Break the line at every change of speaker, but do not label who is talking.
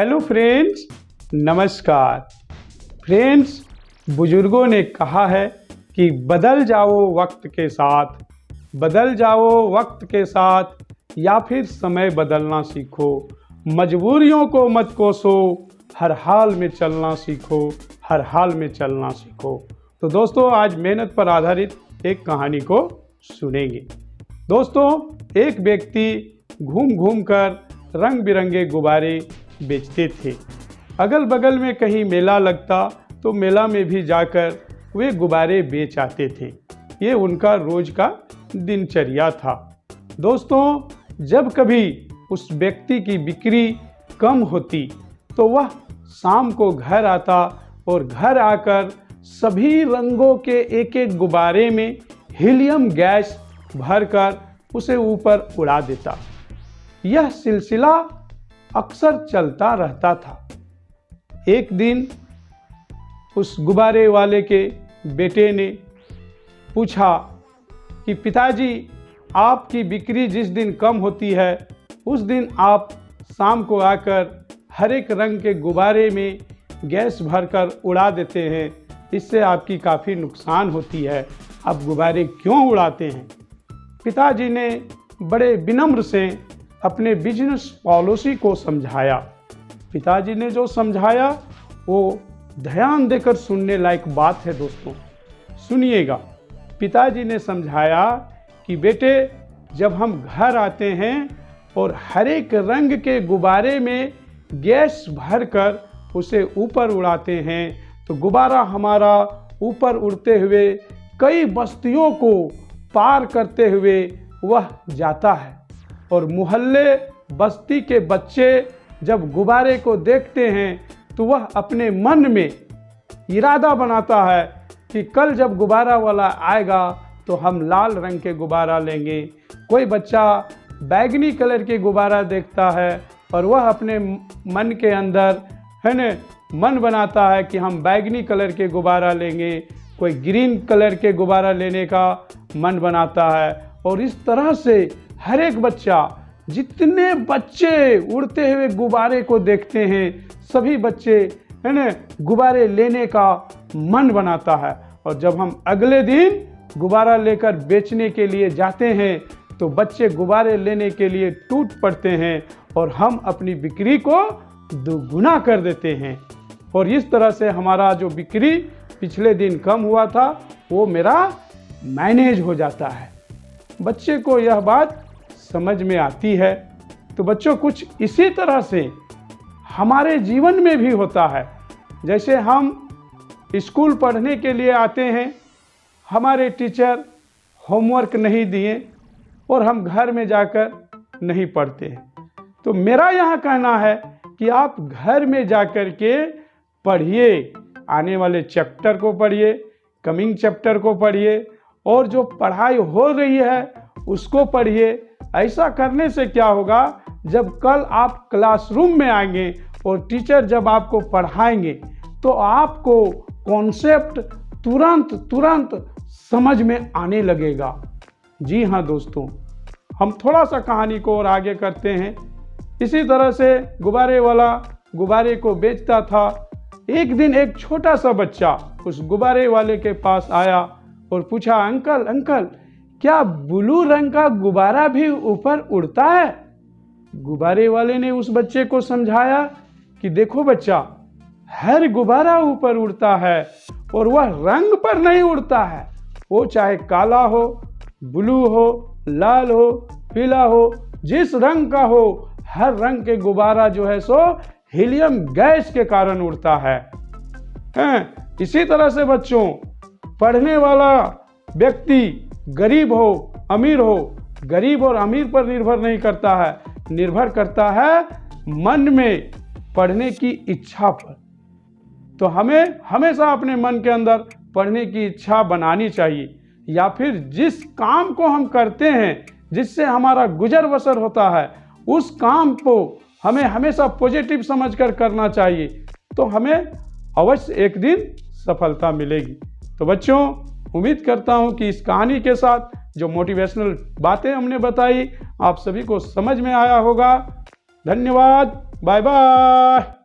Hello friends, नमस्कार। Friends, बुजुर्गों ने कहा है कि बदल जाओ वक्त के साथ, बदल जाओ वक्त के साथ या फिर समय बदलना सीखो। मजबूरियों को मत कोसो, हर हाल में चलना सीखो, हर हाल में चलना सीखो। तो दोस्तों, आज मेहनत पर आधारित एक कहानी को सुनेंगे। दोस्तों, एक व्यक्ति घूम घूम कर रंग बिरंगे गुब्बारे बेचते थे। अगल बगल में कहीं मेला लगता तो मेला में भी जाकर वे गुब्बारे बेच आते थे। ये उनका रोज का दिनचर्या था। दोस्तों, जब कभी उस व्यक्ति की बिक्री कम होती तो वह शाम को घर आता और घर आकर सभी रंगों के एक एक गुब्बारे में हीलियम गैस भरकर उसे ऊपर उड़ा देता। यह सिलसिला अक्सर चलता रहता था। एक दिन उस गुब्बारे वाले के बेटे ने पूछा कि पिताजी, आपकी बिक्री जिस दिन कम होती है उस दिन आप शाम को आकर हर एक रंग के गुब्बारे में गैस भरकर उड़ा देते हैं, इससे आपकी काफ़ी नुकसान होती है, आप गुब्बारे क्यों उड़ाते हैं? पिताजी ने बड़े विनम्र से अपने बिजनेस पॉलिसी को समझाया। पिताजी ने जो समझाया वो ध्यान देकर सुनने लायक बात है। दोस्तों, सुनिएगा। पिताजी ने समझाया कि बेटे, जब हम घर आते हैं और हर एक रंग के गुब्बारे में गैस भरकर उसे ऊपर उड़ाते हैं तो गुब्बारा हमारा ऊपर उड़ते हुए कई बस्तियों को पार करते हुए वह जाता है और मोहल्ले बस्ती के बच्चे जब गुब्बारे को देखते हैं तो वह अपने मन में इरादा बनाता है कि कल जब गुब्बारा वाला आएगा तो हम लाल रंग के गुब्बारा लेंगे। कोई बच्चा बैगनी कलर के गुब्बारा देखता है और वह अपने मन के अंदर है न मन बनाता है कि हम बैगनी कलर के गुब्बारा लेंगे। कोई ग्रीन कलर के गुब्बारा लेने का मन बनाता है और इस तरह से हर एक बच्चा, जितने बच्चे उड़ते हुए गुब्बारे को देखते हैं, सभी बच्चे है ना गुब्बारे लेने का मन बनाता है। और जब हम अगले दिन गुब्बारा लेकर बेचने के लिए जाते हैं तो बच्चे गुब्बारे लेने के लिए टूट पड़ते हैं और हम अपनी बिक्री को दोगुना कर देते हैं। और इस तरह से हमारा जो बिक्री पिछले दिन कम हुआ था वो मेरा मैनेज हो जाता है। बच्चे को यह बात समझ में आती है। तो बच्चों, कुछ इसी तरह से हमारे जीवन में भी होता है। जैसे हम स्कूल पढ़ने के लिए आते हैं, हमारे टीचर होमवर्क नहीं दिए और हम घर में जाकर नहीं पढ़ते हैं। तो मेरा यहाँ कहना है कि आप घर में जाकर के पढ़िए, आने वाले चैप्टर को पढ़िए, कमिंग चैप्टर को पढ़िए और जो पढ़ाई हो रही है उसको पढ़िए। ऐसा करने से क्या होगा, जब कल आप क्लासरूम में आएंगे और टीचर जब आपको पढ़ाएंगे तो आपको कॉन्सेप्ट तुरंत समझ में आने लगेगा। जी हाँ दोस्तों, हम थोड़ा सा कहानी को और आगे करते हैं। इसी तरह से गुब्बारे वाला गुब्बारे को बेचता था। एक दिन एक छोटा सा बच्चा उस गुब्बारे वाले के पास आया और पूछा, अंकल अंकल, क्या ब्लू रंग का गुब्बारा भी ऊपर उड़ता है? गुब्बारे वाले ने उस बच्चे को समझाया कि देखो बच्चा, हर गुब्बारा ऊपर उड़ता है और वह रंग पर नहीं उड़ता है। वो चाहे काला हो, ब्लू हो, लाल हो, पीला हो, जिस रंग का हो, हर रंग के गुब्बारा जो है सो हीलियम गैस के कारण उड़ता है। इसी तरह से बच्चों, पढ़ने वाला व्यक्ति गरीब हो अमीर हो, गरीब और अमीर पर निर्भर नहीं करता है, निर्भर करता है मन में पढ़ने की इच्छा पर। तो हमें हमेशा अपने मन के अंदर पढ़ने की इच्छा बनानी चाहिए, या फिर जिस काम को हम करते हैं जिससे हमारा गुजर बसर होता है उस काम को हमें हमेशा पॉजिटिव समझकर करना चाहिए, तो हमें अवश्य एक दिन सफलता मिलेगी। तो बच्चों, उम्मीद करता हूं कि इस कहानी के साथ जो मोटिवेशनल बातें हमने बताई आप सभी को समझ में आया होगा। धन्यवाद। Bye bye.